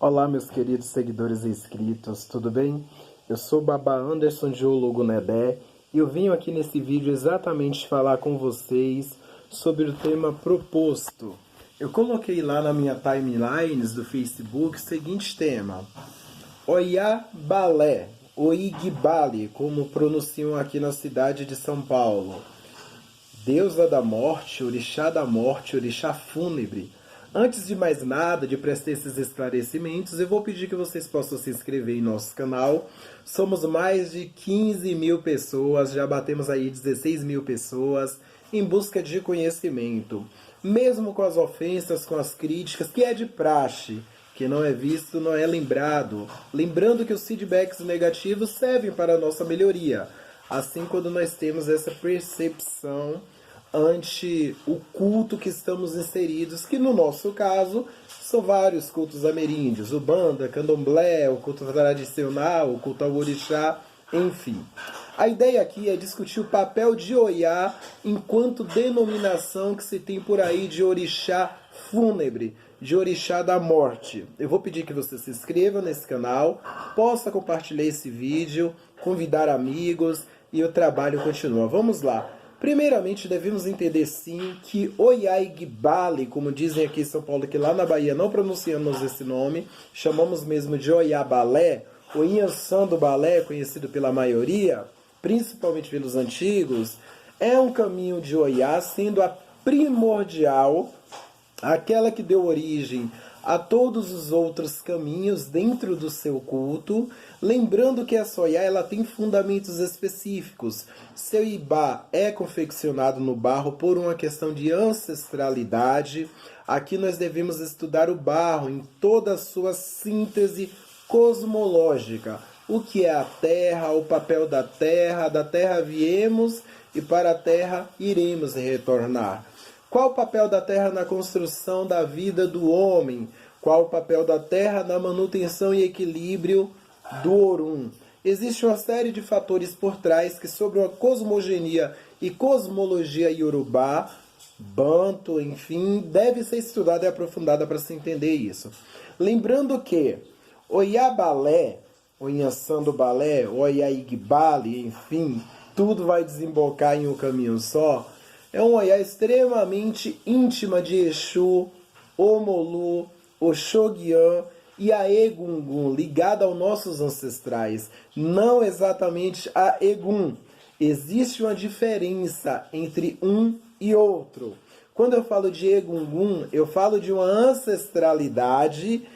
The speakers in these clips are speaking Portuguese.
Olá, meus queridos seguidores e inscritos, tudo bem? Eu sou Baba Anderson de Ologunedé e eu venho aqui nesse vídeo exatamente falar com vocês sobre o tema proposto. Eu coloquei lá na minha timelines do Facebook o seguinte tema: Oiabalé, ou Igbale, como pronunciam aqui na cidade de São Paulo. Deusa da morte, orixá fúnebre. Antes de mais nada, de prestar esses esclarecimentos, eu vou pedir que vocês possam se inscrever em nosso canal. Somos mais de 15 mil pessoas, já batemos aí 16 mil pessoas em busca de conhecimento. Mesmo com as ofensas, com as críticas, que é de praxe, que não é visto, não é lembrado. Lembrando que os feedbacks negativos servem para a nossa melhoria. Assim, quando nós temos essa percepção ante o culto que estamos inseridos, que no nosso caso são vários cultos ameríndios, Umbanda, Candomblé, o culto tradicional, o culto ao orixá, enfim. A ideia aqui é discutir o papel de Oiá enquanto denominação que se tem por aí de orixá fúnebre, de orixá da morte. Eu vou pedir que você se inscreva nesse canal, possa compartilhar esse vídeo, convidar amigos e o trabalho continua. Vamos lá. Primeiramente, devemos entender sim que Oiá Igbale, como dizem aqui em São Paulo, que lá na Bahia não pronunciamos esse nome, chamamos mesmo de Oiabalé, ou Inhansã do Balé, conhecido pela maioria, principalmente pelos antigos, é um caminho de Oiá, sendo a primordial, aquela que deu origem a todos os outros caminhos dentro do seu culto, lembrando que a Oiá ela tem fundamentos específicos. Seu ibá é confeccionado no barro por uma questão de ancestralidade. Aqui nós devemos estudar o barro em toda a sua síntese cosmológica. O que é a terra, o papel da terra viemos e para a terra iremos retornar. Qual o papel da terra na construção da vida do homem? Qual o papel da terra na manutenção e equilíbrio do Orum? Existe uma série de fatores por trás que sobre uma cosmogenia e cosmologia iorubá, banto, enfim, deve ser estudada e aprofundada para se entender isso. Lembrando que Oiabalé, o Inhansã do Balé, Oiá Igbale, enfim, tudo vai desembocar em um caminho só. É um Oiá extremamente íntima de Exu, Omolu, Oxoguian e a Egungun, ligada aos nossos ancestrais. Não exatamente a Egum. Existe uma diferença entre um e outro. Quando eu falo de Egungun, eu falo de uma ancestralidade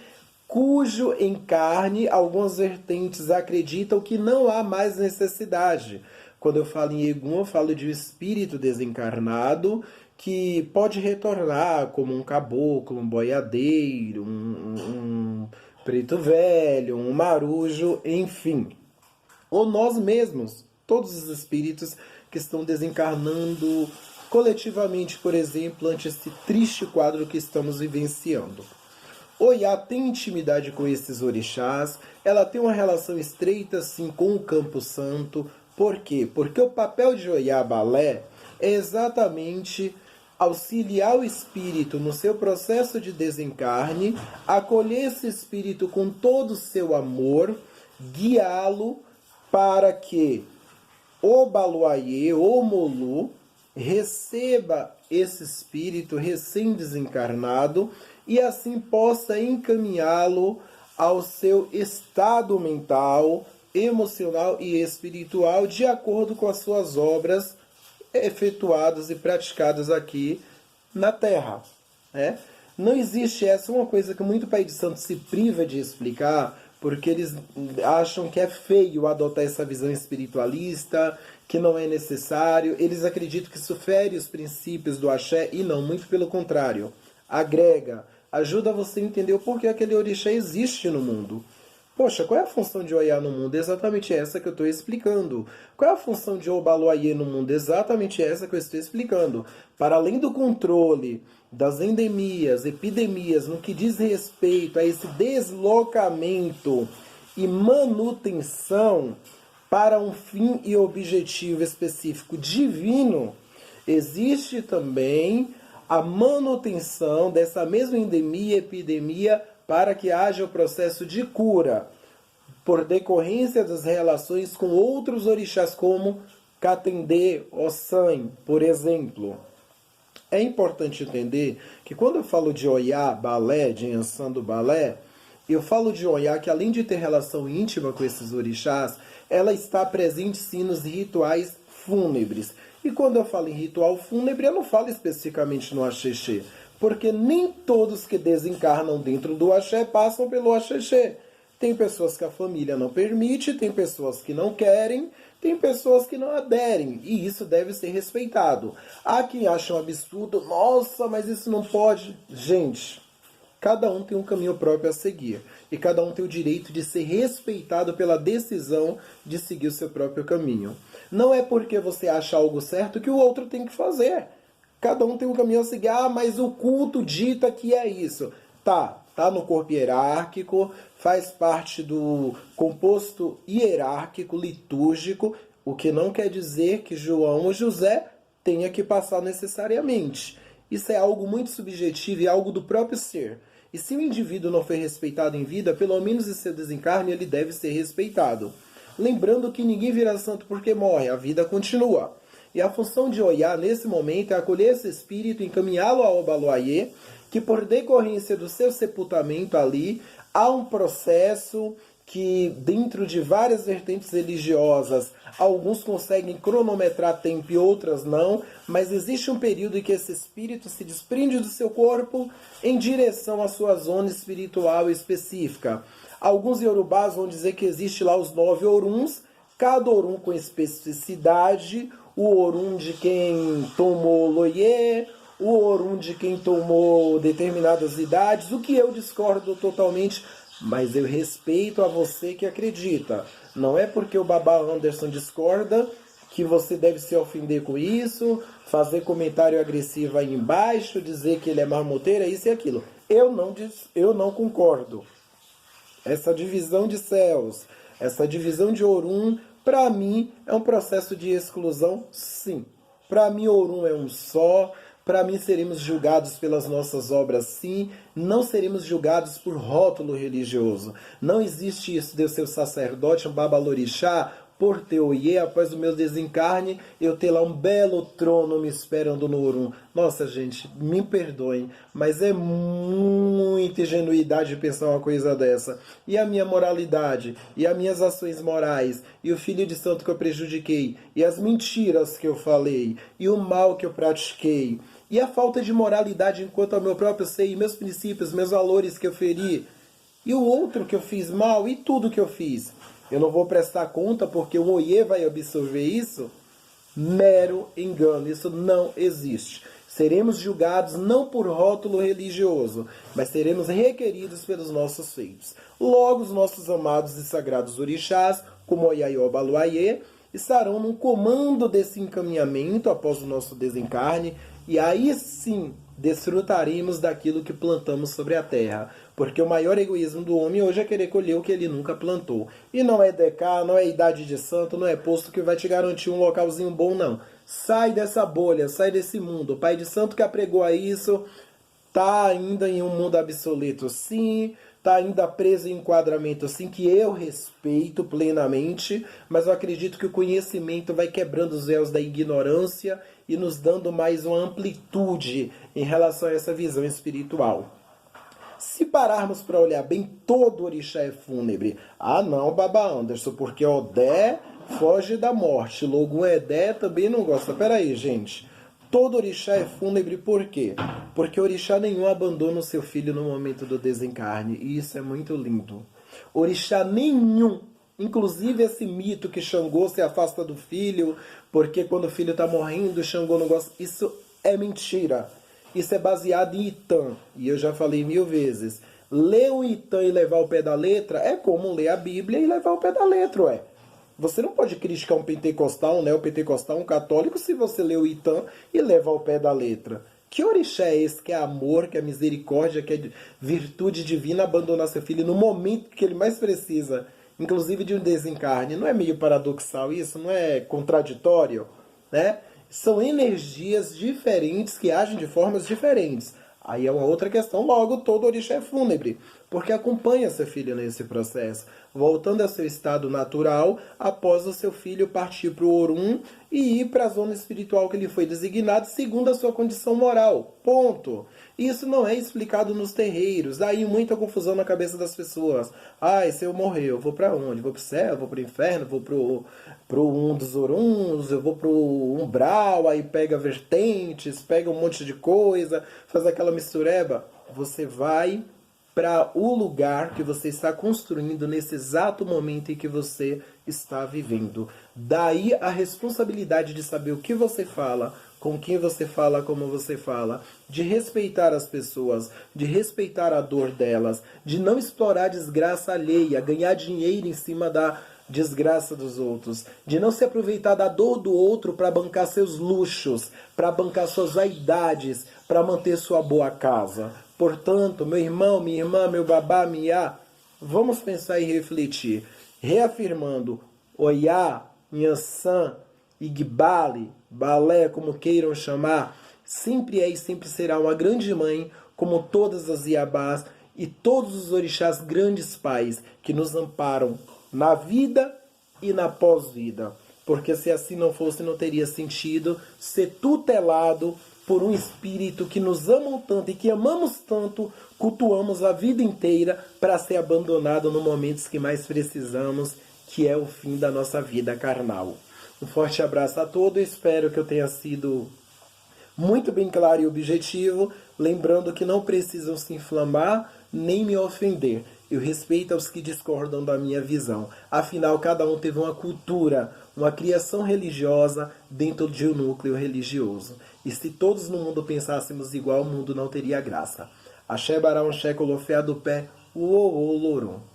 cujo encarne algumas vertentes acreditam que não há mais necessidade. Quando eu falo em Egum, eu falo de um espírito desencarnado que pode retornar como um caboclo, um boiadeiro, um preto velho, um marujo, enfim. Ou nós mesmos, todos os espíritos que estão desencarnando coletivamente, por exemplo, ante esse triste quadro que estamos vivenciando. Oiá tem intimidade com esses orixás, ela tem uma relação estreita sim com o Campo Santo. Por quê? Porque o papel de Oiabalé é exatamente auxiliar o espírito no seu processo de desencarne, acolher esse espírito com todo o seu amor, guiá-lo para que o Baluayê, o Molu, receba esse espírito recém-desencarnado e assim possa encaminhá-lo ao seu estado mental, emocional e espiritual de acordo com as suas obras efetuadas e praticadas aqui na Terra. Não existe essa, uma coisa que muito Pai de Santo se priva de explicar, porque eles acham que é feio adotar essa visão espiritualista, que não é necessário. Eles acreditam que isso fere os princípios do axé, e não, muito pelo contrário. Agrega, ajuda você a entender o porquê aquele orixá existe no mundo. Poxa, qual é a função de Oiá no mundo? Exatamente essa que eu estou explicando. Qual é a função de Obaluayê no mundo? Exatamente essa que eu estou explicando. Para além do controle das endemias, epidemias, no que diz respeito a esse deslocamento e manutenção para um fim e objetivo específico divino, existe também a manutenção dessa mesma endemia, epidemia, para que haja o processo de cura, por decorrência das relações com outros orixás, como Catendê, Ossan, por exemplo. É importante entender que quando eu falo de Oyá, Balé, de Yansan do Balé, eu falo de Oyá que, além de ter relação íntima com esses orixás, ela está presente sim nos rituais fúnebres. E quando eu falo em ritual fúnebre, eu não falo especificamente no axexê, porque nem todos que desencarnam dentro do axé passam pelo axexê. Tem pessoas que a família não permite, tem pessoas que não querem, tem pessoas que não aderem, e isso deve ser respeitado. Há quem acha um absurdo, nossa, mas isso não pode. Gente, cada um tem um caminho próprio a seguir, e cada um tem o direito de ser respeitado pela decisão de seguir o seu próprio caminho. Não é porque você acha algo certo que o outro tem que fazer. Cada um tem um caminho a seguir. Ah, mas o culto dita que é isso. Tá no corpo hierárquico, faz parte do composto hierárquico, litúrgico, o que não quer dizer que João ou José tenha que passar necessariamente. Isso é algo muito subjetivo e algo do próprio ser. E se o indivíduo não foi respeitado em vida, pelo menos em seu desencarne ele deve ser respeitado. Lembrando que ninguém vira santo porque morre, a vida continua. E a função de Oyá, nesse momento, é acolher esse espírito e encaminhá-lo ao Obaloaiê, que por decorrência do seu sepultamento ali, há um processo que, dentro de várias vertentes religiosas, alguns conseguem cronometrar tempo e outras não, mas existe um período em que esse espírito se desprende do seu corpo em direção à sua zona espiritual específica. Alguns iorubás vão dizer que existe lá os 9 oruns, cada orum com especificidade, o orum de quem tomou loiê, o orum de quem tomou determinadas idades, o que eu discordo totalmente, mas eu respeito a você que acredita. Não é porque o Babá Anderson discorda que você deve se ofender com isso, fazer comentário agressivo aí embaixo, dizer que ele é marmoteiro, isso e aquilo. Eu não concordo. Essa divisão de céus, essa divisão de Orum, para mim é um processo de exclusão, sim. Para mim Orum é um só. Para mim seremos julgados pelas nossas obras, sim. Não seremos julgados por rótulo religioso. Não existe isso de eu ser o sacerdote, um babalorixá, por ter oiê, após o meu desencarne, eu ter lá um belo trono me esperando no Orum. Nossa, gente, me perdoem, mas é muita ingenuidade pensar uma coisa dessa. E a minha moralidade, e as minhas ações morais, e o filho de santo que eu prejudiquei, e as mentiras que eu falei, e o mal que eu pratiquei, e a falta de moralidade enquanto ao meu próprio ser, e meus princípios, meus valores que eu feri, e o outro que eu fiz mal, e tudo que eu fiz. Eu não vou prestar conta porque o Oiê vai absorver isso? Mero engano, isso não existe. Seremos julgados não por rótulo religioso, mas seremos requeridos pelos nossos feitos. Logo, os nossos amados e sagrados orixás, como Oyá e Obaloaiê, estarão no comando desse encaminhamento após o nosso desencarne, e aí sim desfrutaremos daquilo que plantamos sobre a terra. Porque o maior egoísmo do homem hoje é querer colher o que ele nunca plantou. E não é DK, não é idade de santo, não é posto que vai te garantir um localzinho bom, não. Sai dessa bolha, sai desse mundo. O pai de santo que apregou a isso tá ainda em um mundo obsoleto, sim. Tá ainda preso em enquadramento, assim, que eu respeito plenamente. Mas eu acredito que o conhecimento vai quebrando os véus da ignorância e nos dando mais uma amplitude em relação a essa visão espiritual. Se pararmos para olhar bem, todo orixá é fúnebre. Ah não, Babá Anderson, porque Odé foge da morte. Logum Edé também não gosta. Peraí, gente. Todo orixá é fúnebre por quê? Porque orixá nenhum abandona o seu filho no momento do desencarne. E isso é muito lindo. Orixá nenhum. Inclusive esse mito que Xangô se afasta do filho, porque quando o filho está morrendo, Xangô não gosta. Isso é mentira. Isso é baseado em Itã. E eu já falei 1000 vezes. Ler o Itã e levar o pé da letra é como ler a Bíblia e levar o pé da letra, ué. Você não pode criticar um pentecostal, um neopentecostal, um católico se você ler o Itã e levar o pé da letra. Que orixá é esse que é amor, que é misericórdia, que é virtude divina abandonar seu filho no momento que ele mais precisa, inclusive de um desencarne? Não é meio paradoxal isso? Não é contraditório? Né? São energias diferentes que agem de formas diferentes. Aí é uma outra questão, logo todo orixá é fúnebre, porque acompanha seu filho nesse processo, voltando ao seu estado natural após o seu filho partir para o Orum e ir para a zona espiritual que lhe foi designado segundo a sua condição moral. Ponto. Isso não é explicado nos terreiros, daí muita confusão na cabeça das pessoas. Se eu morrer, eu vou para onde? Vou para o céu, vou para o inferno, vou pro um dos Oruns, eu vou pro umbral, aí pega vertentes, pega um monte de coisa, faz aquela mistureba. Você vai para o lugar que você está construindo nesse exato momento em que você está vivendo. Daí a responsabilidade de saber o que você fala, com quem você fala, como você fala, de respeitar as pessoas, de respeitar a dor delas, de não explorar a desgraça alheia, ganhar dinheiro em cima da desgraça dos outros, de não se aproveitar da dor do outro para bancar seus luxos, para bancar suas vaidades, para manter sua boa casa. Portanto, meu irmão, minha irmã, meu babá, minha, vamos pensar e refletir, reafirmando Oiá, Nhançã, Igbale, Balé, como queiram chamar, sempre é e sempre será uma grande mãe, como todas as Iabás e todos os orixás grandes pais que nos amparam na vida e na pós-vida. Porque se assim não fosse, não teria sentido ser tutelado por um espírito que nos amam tanto e que amamos tanto, cultuamos a vida inteira para ser abandonado no momentos que mais precisamos, que é o fim da nossa vida carnal. Um forte abraço a todos, espero que eu tenha sido muito bem claro e objetivo, lembrando que não precisam se inflamar nem me ofender. Eu respeito aos que discordam da minha visão. Afinal, cada um teve uma cultura, uma criação religiosa dentro de um núcleo religioso. E se todos no mundo pensássemos igual, o mundo não teria graça. Axé Barão Xé Colofé do Pé, Uô Lorum.